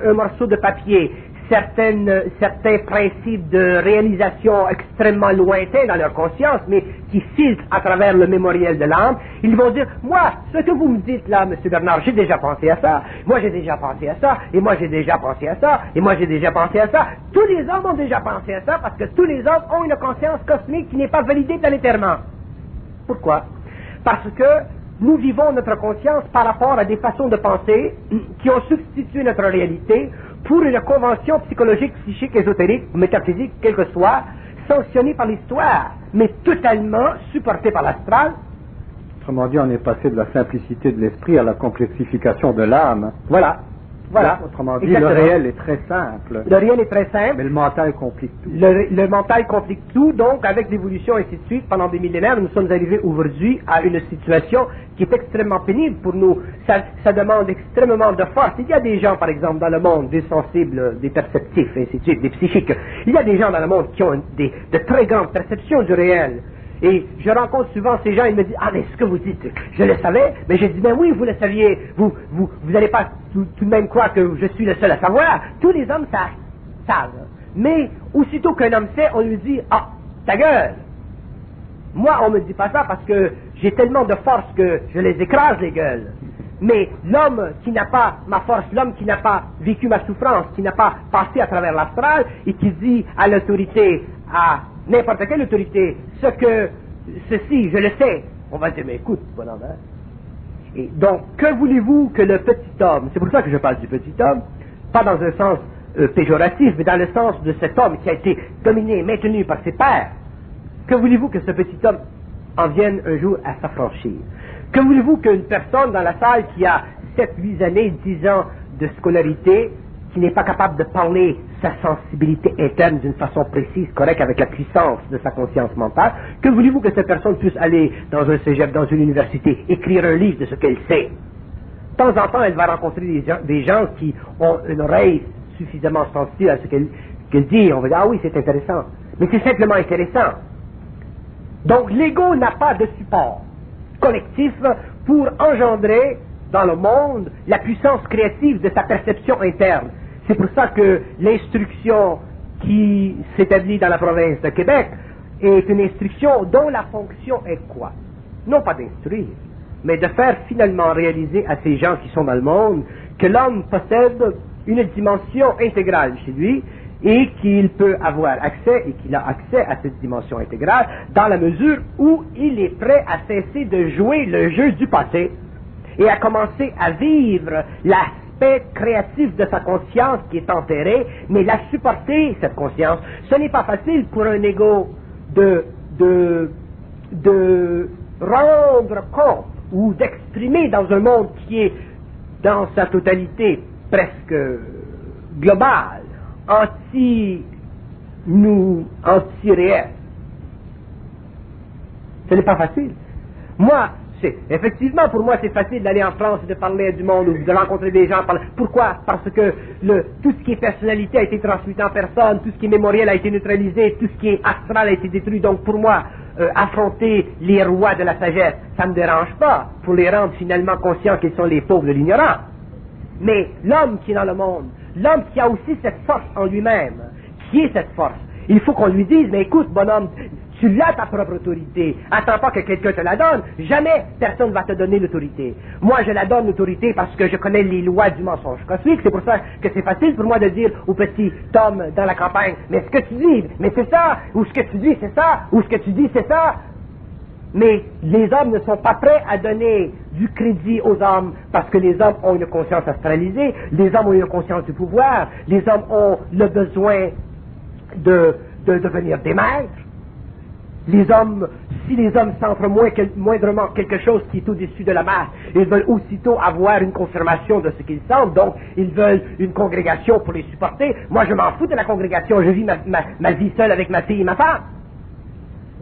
un morceau de papier, certains principes de réalisation extrêmement lointains dans leur conscience, mais qui filtrent à travers le mémoriel de l'âme, ils vont dire, moi, ce que vous me dites là, M. Bernard, j'ai déjà pensé à ça, moi j'ai déjà pensé à ça, et moi j'ai déjà pensé à ça, et moi j'ai déjà pensé à ça. Tous les hommes ont déjà pensé à ça, parce que tous les hommes ont une conscience cosmique qui n'est pas validée planétairement. Pourquoi? Parce que nous vivons notre conscience par rapport à des façons de penser qui ont substitué notre réalité pour une convention psychologique, psychique, ésotérique, métaphysique, quelle que soit, sanctionnée par l'histoire, mais totalement supportée par l'astral. Autrement dit, on est passé de la simplicité de l'esprit à la complexification de l'âme. Voilà. Voilà. Autrement dit, Exactement. le réel est très simple. Le réel est très simple. Mais le mental complique tout. Le mental complique tout, donc avec l'évolution et ainsi de suite, pendant des millénaires, nous sommes arrivés aujourd'hui à une situation qui est extrêmement pénible pour nous. Ça demande extrêmement de force. Il y a des gens, par exemple, dans le monde, des sensibles, des perceptifs, et ainsi de suite, des psychiques. Il y a des gens dans le monde qui ont de très grandes perceptions du réel. Et je rencontre souvent ces gens, ils me disent, ah, mais ce que vous dites, je le savais, mais je dis, ben oui, vous le saviez, vous n'allez pas tout de même croire que je suis le seul à savoir. Tous les hommes savent. Mais, aussitôt qu'un homme sait, on lui dit, ah, ta gueule. Moi, on me dit pas ça parce que j'ai tellement de force que je les écrase, les gueules. Mais l'homme qui n'a pas ma force, l'homme qui n'a pas vécu ma souffrance, qui n'a pas passé à travers l'astral, et qui dit à l'autorité, à n'importe quelle autorité, ceci, je le sais. On va dire, mais écoute, bonhomme, hein. Et donc, que voulez-vous que le petit homme, c'est pour ça que je parle du petit homme, pas dans un sens péjoratif, mais dans le sens de cet homme qui a été dominé, maintenu par ses pères, que voulez-vous que ce petit homme en vienne un jour à s'affranchir? Que voulez-vous qu'une personne dans la salle qui a 7, 8 années, 10 ans de scolarité, qui n'est pas capable de parler sa sensibilité interne d'une façon précise, correcte, avec la puissance de sa conscience mentale, que voulez-vous que cette personne puisse aller dans un cégep, dans une université, écrire un livre de ce qu'elle sait? De temps en temps, elle va rencontrer des gens qui ont une oreille suffisamment sensible à ce qu'elle dit. On va dire, ah oui, c'est intéressant. Mais c'est simplement intéressant. Donc, l'ego n'a pas de support collectif pour engendrer dans le monde la puissance créative de sa perception interne. C'est pour ça que l'instruction qui s'établit dans la province de Québec est une instruction dont la fonction est quoi? Non pas d'instruire, mais de faire finalement réaliser à ces gens qui sont dans le monde que l'homme possède une dimension intégrale chez lui et qu'il peut avoir accès et qu'il a accès à cette dimension intégrale dans la mesure où il est prêt à cesser de jouer le jeu du passé et à commencer à vivre l'aspect créatif de sa conscience qui est enterré, mais la supporter, cette conscience. Ce n'est pas facile pour un ego de rendre compte ou d'exprimer dans un monde qui est dans sa totalité presque globale, anti-réel. Ce n'est pas facile. Moi, effectivement, pour moi, c'est facile d'aller en France et de parler du monde ou de rencontrer des gens. Pourquoi? Parce que tout ce qui est personnalité a été transmis en personne, tout ce qui est mémoriel a été neutralisé, tout ce qui est astral a été détruit. Donc, pour moi, affronter les rois de la sagesse, ça ne me dérange pas, pour les rendre finalement conscients qu'ils sont les pauvres de l'ignorant. Mais l'homme qui est dans le monde, l'homme qui a aussi cette force en lui-même, qui est cette force, il faut qu'on lui dise, mais écoute, bonhomme, tu l'as ta propre autorité. Attends pas que quelqu'un te la donne. Jamais personne ne va te donner l'autorité. Moi, je la donne l'autorité parce que je connais les lois du mensonge cosmique. C'est pour ça que c'est facile pour moi de dire au petit Tom dans la campagne, mais ce que tu dis, mais c'est ça, ou ce que tu dis, c'est ça, ou ce que tu dis, c'est ça. Mais les hommes ne sont pas prêts à donner du crédit aux hommes parce que les hommes ont une conscience astralisée, les hommes ont une conscience du pouvoir, les hommes ont le besoin de devenir des maîtres. Les hommes, si les hommes sentent moindrement quelque chose qui est au-dessus de la masse, ils veulent aussitôt avoir une confirmation de ce qu'ils sentent, donc ils veulent une congrégation pour les supporter. Moi, je m'en fous de la congrégation, je vis ma vie seule avec ma fille et ma femme.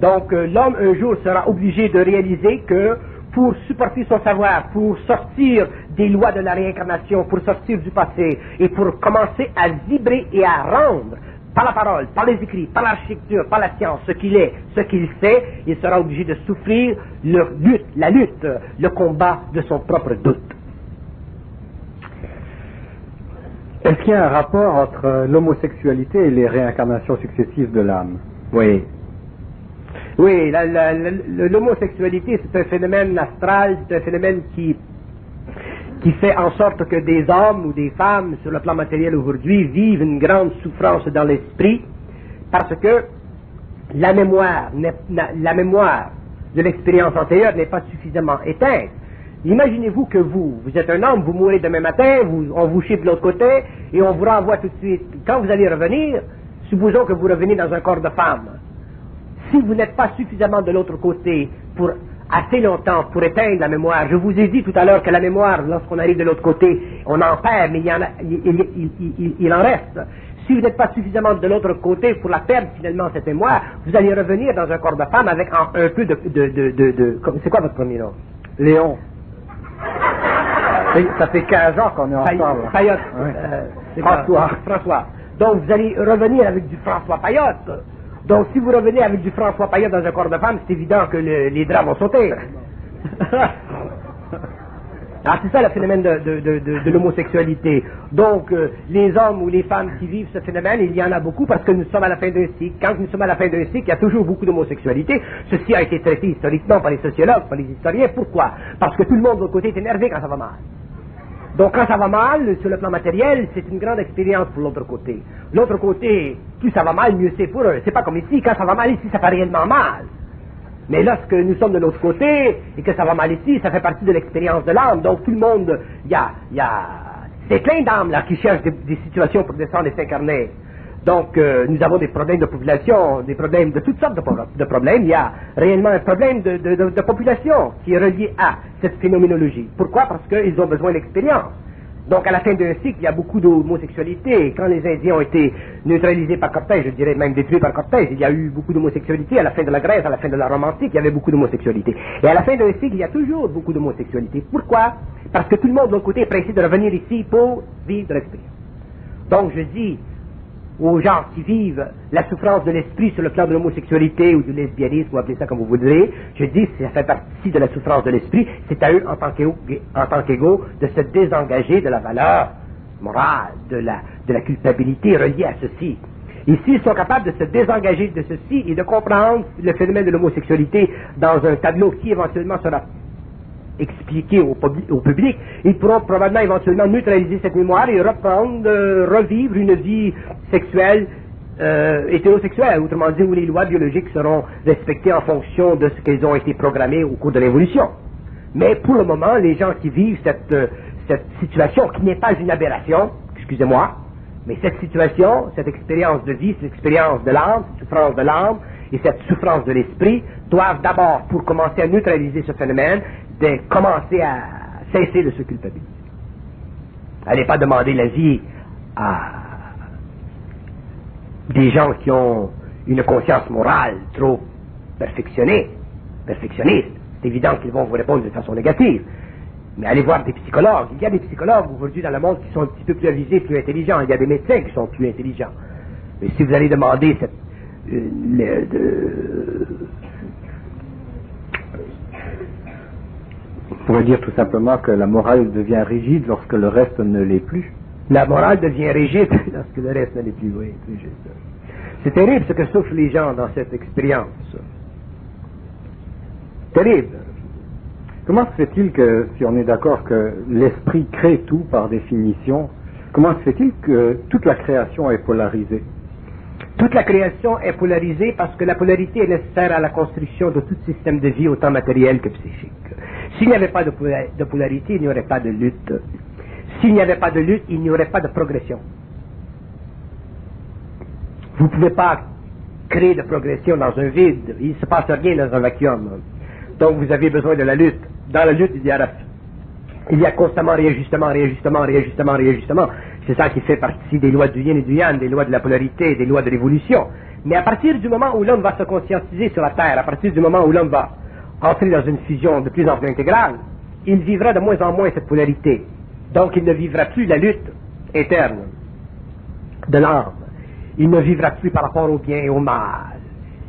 Donc, l'homme, un jour, sera obligé de réaliser que pour supporter son savoir, pour sortir des lois de la réincarnation, pour sortir du passé, et pour commencer à vibrer et à rendre, par la parole, par les écrits, par l'architecture, par la science, ce qu'il est, ce qu'il sait, il sera obligé de souffrir la lutte, le combat de son propre doute. Est-ce qu'il y a un rapport entre l'homosexualité et les réincarnations successives de l'âme? Oui. Oui, l'homosexualité, c'est un phénomène astral, c'est un phénomène qui fait en sorte que des hommes ou des femmes, sur le plan matériel aujourd'hui, vivent une grande souffrance dans l'esprit, parce que la mémoire de l'expérience antérieure n'est pas suffisamment éteinte. Imaginez-vous que vous êtes un homme, vous mourrez demain matin, on vous chie de l'autre côté, et on vous renvoie tout de suite. Quand vous allez revenir, supposons que vous revenez dans un corps de femme. Si vous n'êtes pas suffisamment de l'autre côté pour assez longtemps pour éteindre la mémoire, je vous ai dit tout à l'heure que la mémoire, lorsqu'on arrive de l'autre côté, on en perd, mais il en reste. Si vous n'êtes pas suffisamment de l'autre côté pour la perdre finalement cette mémoire, vous allez revenir dans un corps de femme avec un peu c'est quoi votre premier nom? Léon. Ça fait 15 ans qu'on est ensemble. Payotte. Oui. François. Donc vous allez revenir avec du François Payotte. Donc si vous revenez avec du François Payotte dans un corps de femme, c'est évident que les draps vont sauter. Alors c'est ça le phénomène de l'homosexualité. Donc les hommes ou les femmes qui vivent ce phénomène, il y en a beaucoup parce que nous sommes à la fin d'un cycle. Quand nous sommes à la fin d'un cycle, il y a toujours beaucoup d'homosexualité. Ceci a été traité historiquement par les sociologues, par les historiens. Pourquoi? Parce que tout le monde de l'autre côté est énervé quand ça va mal. Donc quand ça va mal, sur le plan matériel, c'est une grande expérience pour l'autre côté. L'autre côté, plus ça va mal, mieux c'est pour eux. C'est pas comme ici, quand ça va mal ici, ça fait réellement mal. Mais lorsque nous sommes de l'autre côté, et que ça va mal ici, ça fait partie de l'expérience de l'âme. Donc tout le monde, c'est plein d'âmes là qui cherchent des situations pour descendre et s'incarner. Donc nous avons des problèmes de population, des problèmes de toutes sortes de problèmes. Il y a réellement un problème de population qui est relié à cette phénoménologie. Pourquoi? Parce qu'ils ont besoin d'expérience. Donc à la fin d'un cycle, il y a beaucoup d'homosexualité. Quand les Indiens ont été neutralisés par Cortés, je dirais même détruits par Cortés, il y a eu beaucoup d'homosexualité. À la fin de la Grèce, à la fin de la Rome antique, il y avait beaucoup d'homosexualité. Et à la fin d'un cycle, il y a toujours beaucoup d'homosexualité. Pourquoi? Parce que tout le monde de l'autre côté est pressé de revenir ici pour vivre de l'expérience. Donc je dis aux gens qui vivent la souffrance de l'esprit sur le plan de l'homosexualité ou du lesbianisme, ou appelez ça comme vous voudrez, je dis que ça fait partie de la souffrance de l'esprit, c'est à eux, en tant qu'égaux, de se désengager de la valeur morale, de la culpabilité reliée à ceci. Et s'ils sont capables de se désengager de ceci et de comprendre le phénomène de l'homosexualité dans un tableau qui éventuellement sera expliquer au public, ils pourront probablement éventuellement neutraliser cette mémoire et revivre une vie sexuelle hétérosexuelle, autrement dit où les lois biologiques seront respectées en fonction de ce qu'elles ont été programmées au cours de l'évolution. Mais pour le moment, les gens qui vivent cette situation, qui n'est pas une aberration, excusez-moi, mais cette situation, cette expérience de vie, cette expérience de l'âme, cette souffrance de l'âme et cette souffrance de l'esprit, doivent d'abord, pour commencer à neutraliser ce phénomène, de commencer à cesser de se culpabiliser. Allez pas demander l'avis à des gens qui ont une conscience morale trop perfectionniste. C'est évident qu'ils vont vous répondre de façon négative. Mais allez voir des psychologues. Il y a des psychologues aujourd'hui dans le monde qui sont un petit peu plus avisés, plus intelligents. Il y a des médecins qui sont plus intelligents. Mais si vous allez demander on pourrait dire tout simplement que la morale devient rigide lorsque le reste ne l'est plus. La morale devient rigide lorsque le reste ne l'est plus, oui, c'est juste. C'est terrible ce que souffrent les gens dans cette expérience. Terrible. Comment se fait-il que, si on est d'accord que l'esprit crée tout par définition, comment se fait-il que toute la création est polarisée? Toute la création est polarisée parce que la polarité est nécessaire à la construction de tout système de vie, autant matériel que psychique. S'il n'y avait pas de polarité, il n'y aurait pas de lutte. S'il n'y avait pas de lutte, il n'y aurait pas de progression. Vous ne pouvez pas créer de progression dans un vide. Il ne se passe rien dans un vacuum. Donc vous avez besoin de la lutte. Dans la lutte, il y a constamment réajustement. C'est ça qui fait partie des lois du yin et du yang, des lois de la polarité, des lois de l'évolution. Mais à partir du moment où l'homme va se conscientiser sur la Terre, à partir du moment où l'homme va entrer dans une fusion de plus en plus intégrale, il vivra de moins en moins cette polarité. Donc il ne vivra plus la lutte interne de l'âme. Il ne vivra plus par rapport au bien et au mal.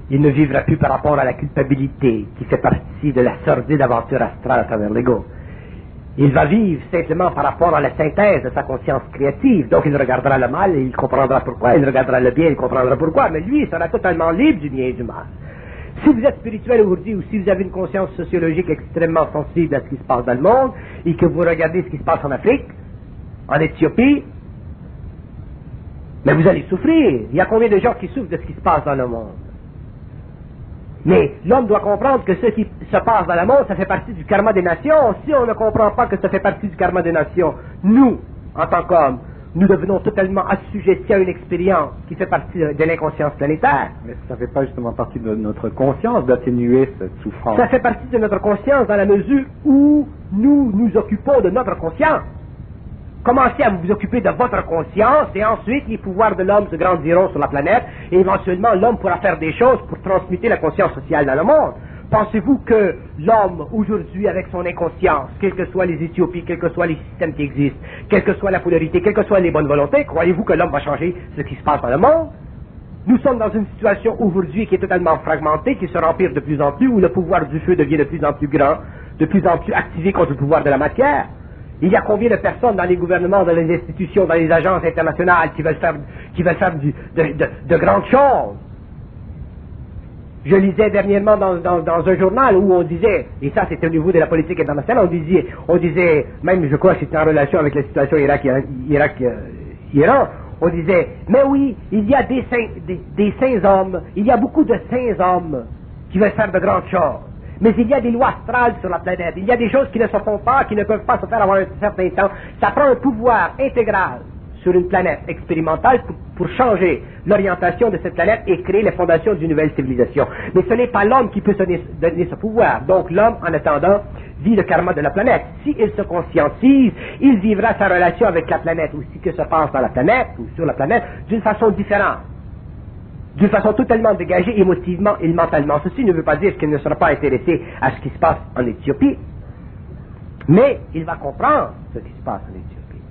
Il ne vivra plus par rapport à la culpabilité qui fait partie de la sordide aventure astrale à travers l'ego. Il va vivre simplement par rapport à la synthèse de sa conscience créative. Donc il regardera le mal et il comprendra pourquoi. Il regardera le bien et il comprendra pourquoi. Mais lui, il sera totalement libre du bien et du mal. Si vous êtes spirituel aujourd'hui ou si vous avez une conscience sociologique extrêmement sensible à ce qui se passe dans le monde et que vous regardez ce qui se passe en Afrique, en Éthiopie, mais vous allez souffrir. Il y a combien de gens qui souffrent de ce qui se passe dans le monde? Mais l'homme doit comprendre que ce qui se passe dans le monde, ça fait partie du karma des nations. Si on ne comprend pas que ça fait partie du karma des nations, nous, en tant qu'hommes, nous devenons totalement assujettis à une expérience qui fait partie de l'inconscience planétaire. Mais ça ne fait pas justement partie de notre conscience d'atténuer cette souffrance. Ça fait partie de notre conscience dans la mesure où nous nous occupons de notre conscience. Commencez à vous occuper de votre conscience et ensuite les pouvoirs de l'homme se grandiront sur la planète et éventuellement l'homme pourra faire des choses pour transmuter la conscience sociale dans le monde. Pensez-vous que l'homme aujourd'hui avec son inconscience, quelles que soient les Éthiopies, quels que soient les systèmes qui existent, quelle que soit la polarité, quelles que soient les bonnes volontés, croyez-vous que l'homme va changer ce qui se passe dans le monde? Nous sommes dans une situation aujourd'hui qui est totalement fragmentée, qui se remplit de plus en plus, où le pouvoir du feu devient de plus en plus grand, de plus en plus activé contre le pouvoir de la matière. Il y a combien de personnes dans les gouvernements, dans les institutions, dans les agences internationales qui veulent faire de grandes choses? Je lisais dernièrement dans un journal où on disait, et ça c'était au niveau de la politique internationale, on disait, même je crois que c'était en relation avec la situation Irak-Iran, on disait, mais oui, il y a des saints hommes, il y a beaucoup de saints hommes qui veulent faire de grandes choses. Mais il y a des lois astrales sur la planète. Il y a des choses qui ne se font pas, qui ne peuvent pas se faire avant un certain temps. Ça prend un pouvoir intégral sur une planète expérimentale pour changer l'orientation de cette planète et créer les fondations d'une nouvelle civilisation. Mais ce n'est pas l'homme qui peut se donner ce pouvoir. Donc l'homme, en attendant, vit le karma de la planète. S'il se conscientise, il vivra sa relation avec la planète ou ce qui se passe dans la planète ou sur la planète d'une façon différente. D'une façon totalement dégagée émotivement et mentalement. Ceci ne veut pas dire qu'il ne sera pas intéressé à ce qui se passe en Éthiopie, mais il va comprendre ce qui se passe en Éthiopie.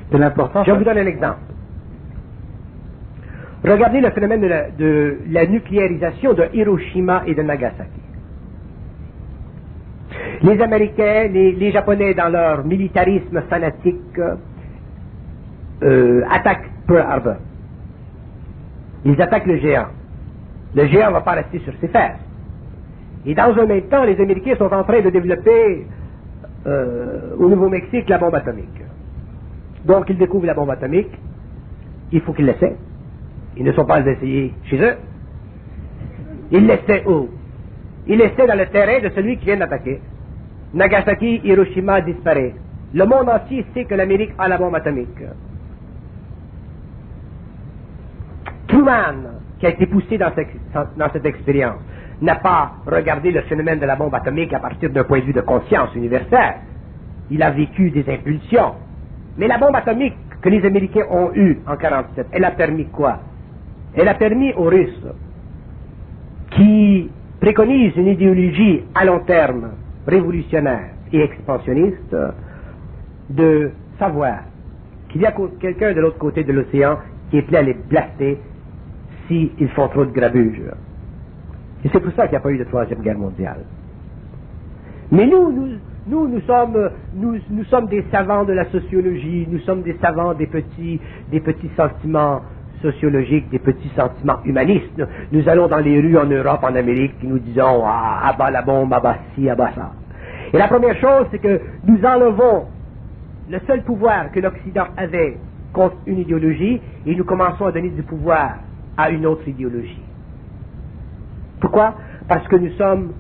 C'est l'important. Je vous donne un exemple. Regardez le phénomène de la nucléarisation de Hiroshima et de Nagasaki. Les Américains, les Japonais, dans leur militarisme fanatique, attaquent Pearl Harbor. Ils attaquent le géant. Le géant ne va pas rester sur ses fesses. Et dans un même temps, les Américains sont en train de développer au Nouveau-Mexique la bombe atomique. Donc ils découvrent la bombe atomique. Il faut qu'ils l'essaient. Ils ne sont pas essayés chez eux. Ils l'essaient où? Ils l'essaient dans le terrain de celui qui vient d'attaquer. Nagasaki, Hiroshima disparaît. Le monde entier sait que l'Amérique a la bombe atomique. Truman, qui a été poussé dans cette expérience, n'a pas regardé le phénomène de la bombe atomique à partir d'un point de vue de conscience universelle. Il a vécu des impulsions. Mais la bombe atomique que les Américains ont eue en 1947, elle a permis quoi? Elle a permis aux Russes, qui préconisent une idéologie à long terme, révolutionnaire et expansionniste, de savoir qu'il y a quelqu'un de l'autre côté de l'océan qui est prêt à les blaster s'ils font trop de grabuge. Et c'est pour ça qu'il n'y a pas eu de Troisième Guerre mondiale. Mais nous sommes des savants de la sociologie, nous sommes des savants des petits sentiments sociologiques, des petits sentiments humanistes. Nous allons dans les rues en Europe, en Amérique, et nous disons « Ah, abat la bombe, abat ci, abat ça ». Et la première chose, c'est que nous enlevons le seul pouvoir que l'Occident avait contre une idéologie, et nous commençons à donner du pouvoir à une autre idéologie. Pourquoi? Parce que nous sommes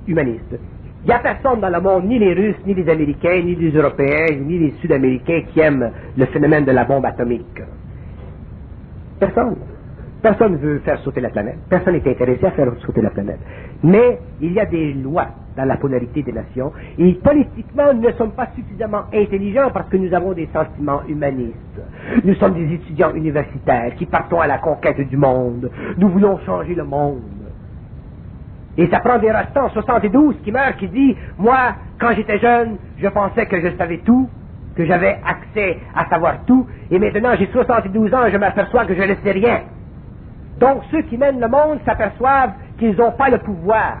humanistes. Il n'y a personne dans le monde, ni les Russes, ni les Américains, ni les Européens, ni les Sud-Américains qui aiment le phénomène de la bombe atomique. Personne. Personne ne veut faire sauter la planète. Personne n'est intéressé à faire sauter la planète. Mais il y a des lois dans la polarité des nations, et politiquement, nous ne sommes pas suffisamment intelligents parce que nous avons des sentiments humanistes. Nous sommes des étudiants universitaires qui partons à la conquête du monde. Nous voulons changer le monde. Et ça prend des restants 72 qui meurent, qui dit, moi, quand j'étais jeune, je pensais que je savais tout, que j'avais accès à savoir tout, et maintenant j'ai 72 ans et je m'aperçois que je ne sais rien. Donc ceux qui mènent le monde s'aperçoivent qu'ils n'ont pas le pouvoir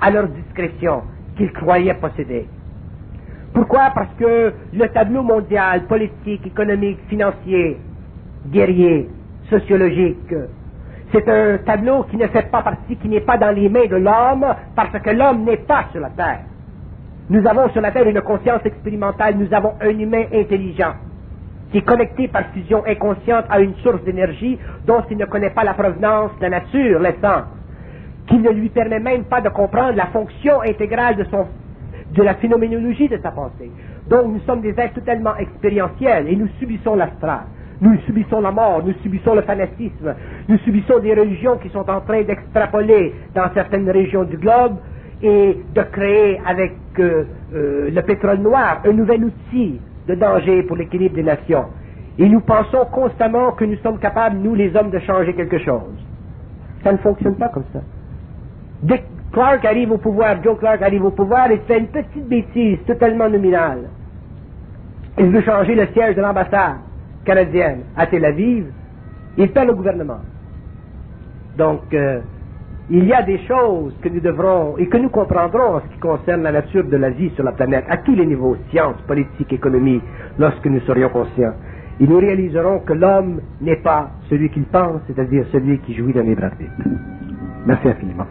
à leur discrétion qu'ils croyaient posséder. Pourquoi? Parce que le tableau mondial, politique, économique, financier, guerrier, sociologique, c'est un tableau qui ne fait pas partie, qui n'est pas dans les mains de l'homme, parce que l'homme n'est pas sur la Terre. Nous avons sur la Terre une conscience expérimentale, nous avons un humain intelligent, qui est connecté par fusion inconsciente à une source d'énergie dont il ne connaît pas la provenance, la nature, l'essence, qui ne lui permet même pas de comprendre la fonction intégrale de la phénoménologie de sa pensée. Donc nous sommes des êtres totalement expérientiels et nous subissons l'astral. Nous subissons la mort, nous subissons le fanatisme, nous subissons des religions qui sont en train d'extrapoler dans certaines régions du globe et de créer avec le pétrole noir un nouvel outil de danger pour l'équilibre des nations. Et nous pensons constamment que nous sommes capables, nous les hommes, de changer quelque chose. Ça ne fonctionne pas comme ça. Dès que Clark arrive au pouvoir, Joe Clark arrive au pouvoir, il fait une petite bêtise totalement nominale. Il veut changer le siège de l'ambassade canadienne à Tel Aviv, il perd le gouvernement. Donc, il y a des choses que nous devrons et que nous comprendrons en ce qui concerne la nature de la vie sur la planète, à tous les niveaux, sciences, politique, économie, lorsque nous serions conscients. Et nous réaliserons que l'homme n'est pas celui qu'il pense, c'est-à-dire celui qui jouit d'un libre arbitre. Merci infiniment.